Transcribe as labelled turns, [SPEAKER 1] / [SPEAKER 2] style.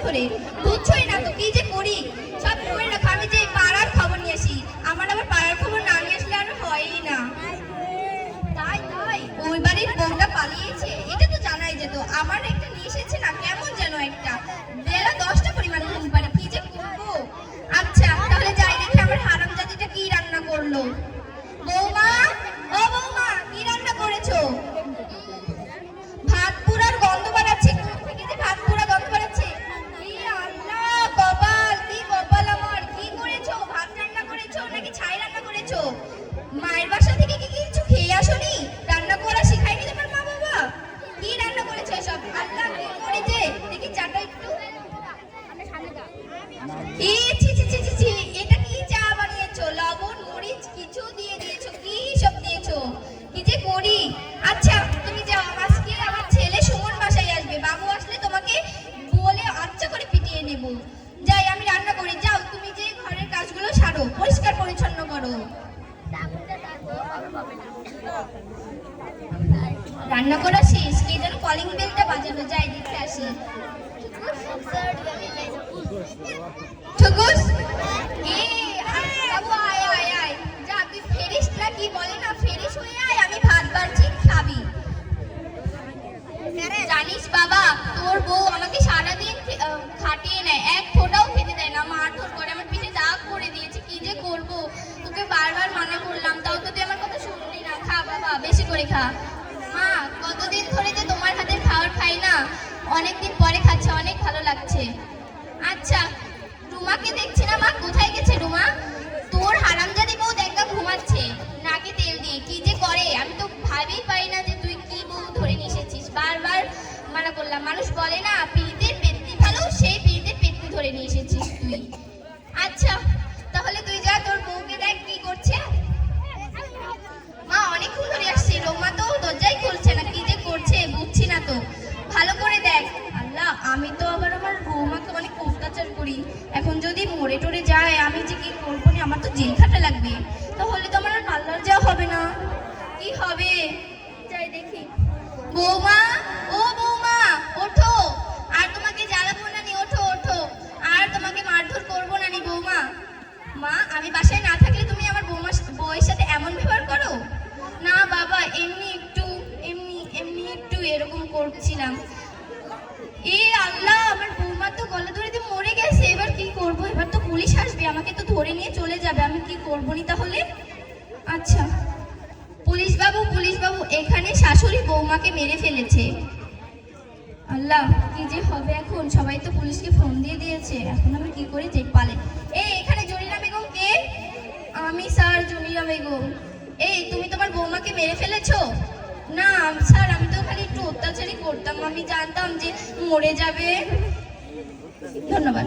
[SPEAKER 1] ধরে। বুঝছই না তো কি যে করি, সব করে রাখো। আমি যে পাড়ার খবর নিয়ে আসি, আমার আবার পাড়ার খবর না নিয়ে আসলে আর হয়ই না। তাই তাই ওই বাড়ির বউটা পালিয়েছে, এটা তো জানাই যেত। আমার একটা নিয়ে এসেছে না, কেমন যেন একটা বেলা 10টা পরিমাণ ঘুম পারে, কি যে করবো। আচ্ছা তাহলে যাই দেখি আমার হারামজাদিটা কি রান্না করলো। বৌমা, ও বৌমা, কি রান্না করেছো? ভাত পুরার গন্ধ বাড়াচ্ছে, থেকে যে ভাত পুরা গন্ধ বাড়াচ্ছে। ই আল্লাহ, কপাল, কি কপাল আমার। কি করেছো? ভাত রান্না করেছো নাকি ছাই রান্না করেছো? মায়ের বাসা থেকে কি কিছু খেয়ে আসোনি? রান্না করা শিখায়নি তোমার মা বাবা? কি রান্না করেছো এসব? আল্লাহ, কি করেছে দেখি, চাটা একটু। ই ছি ছি ছি ছি, এটা কি চা বানিয়েছো? লবণ মরিচ কিছু দিয়ে দিয়েছো, কি সব দিয়েছো? কি যে করি। আচ্ছা তুমি যাও, আজকে আমার ছেলে সুমন বাসায় আসবে, বাবু আসলে তোমাকে বলে আচ্ছা করে পিটিয়ে নেব। যাই আমি রান্না করি, যাও তুমি যে ঘরের কাজগুলো সারো, পরিষ্কার পরিচ্ছন্ন করো। রান্না করা শেষ, কে যেন কলিং বেলটা বাজালো, যাই দেখতে আসি। ঠুকুস, বাবু আয় আয় আয়, যা তুই ফেরিস না, কি বলে না, ফেরিস হয়ে আয়, আমি ভাত বাড়ছি, খাবি। জানিস বাবা, তোর বউ আমাকে সারাদিন খাটিয়ে নেয়, এক ফোঁটাও খেতে দেয় না, মারধর করে, আমার পিঠে দাগ করে দিয়েছে। কি যে করব, তোকে বারবার মানা করলাম, তাও তো তুই আমার কথা শুনলি না। খা বাবা, বেশি করে খা। মা, কতদিন ধরে যে তোমার হাতের খাবার খাই না, অনেকদিন পরে খাচ্ছে, অনেক ভালো লাগছে। আচ্ছা, রুমাকে দেখছি না, মা কোথায় গেছে রুমা? তোর হারামজাদি বউ দেখা ঘুমাচ্ছে নাকে তেল দিয়ে, কি যে করে আমি তো ভাবেই পারি না যে তুই কি বউ ধরে নিয়ে এসেছিস। বারবার মানা করলাম, মানুষ বলে না পিড়িতের পেটনি ভালো, সেই পিড়িতের পেটনি ধরে নিয়ে এসেছিস তুই। আচ্ছা তাহলে তুই যা, তোর বউকে দেখ কি করছে। মা অনেকক্ষণ ধরে আসছি, রোমা তো দরজাই খুলছে না, কি যে করছে বুঝছি না তো, ভালো করে দেখ। আল্লাহ, আমি তো আবার আমার বৌমাকে অনেক অত্যাচার করি, এখন যদি মরে টরে যায় আমি যে কি করবো, আমার তো জেল খাটা লাগবে, তাহলে তো আমার আর পার্লার যাওয়া হবে না। কি হবে, যাই দেখি। বৌমা, ও বৌমা, ওঠো, আর তোমাকে জ্বালাবো না নি, ওঠো ওঠো, আর তোমাকে মারধর করবো না নি বৌমা। মা, আমি বাসায় না থাকলে তুমি আমার বউয়ের সাথে এমন ব্যবহার করো? না বাবা, এমনি একটু এরকম করছিলাম। এ আল্লাহ, আমার বৌমা তো গলা ধরে দিয়ে মরে গেছে, এবার কি করব? এবার তো পুলিশ আসবে, আমাকে তো ধরে নিয়ে চলে যাবে, আমি কি করবো নি তাহলে? আচ্ছা, পুলিশ বাবু, এখানে শাশুড়ি বৌমাকে মেরে ফেলেছে। আল্লাহ, কি যে হবে এখন, সবাই তো পুলিশকে ফোন দিয়ে দিয়েছে, এখন আমি কি করি, যে পালে। এখানে জরিনা বেগম কে? আমি স্যার, জরিনা বেগম। তুমি তোমার বৌমাকে মেরে ফেলেছো? না স্যার, আমি তো খালি একটু অত্যাচারই করতাম, আমি জানতাম যে মরে যাবে। ধন্যবাদ।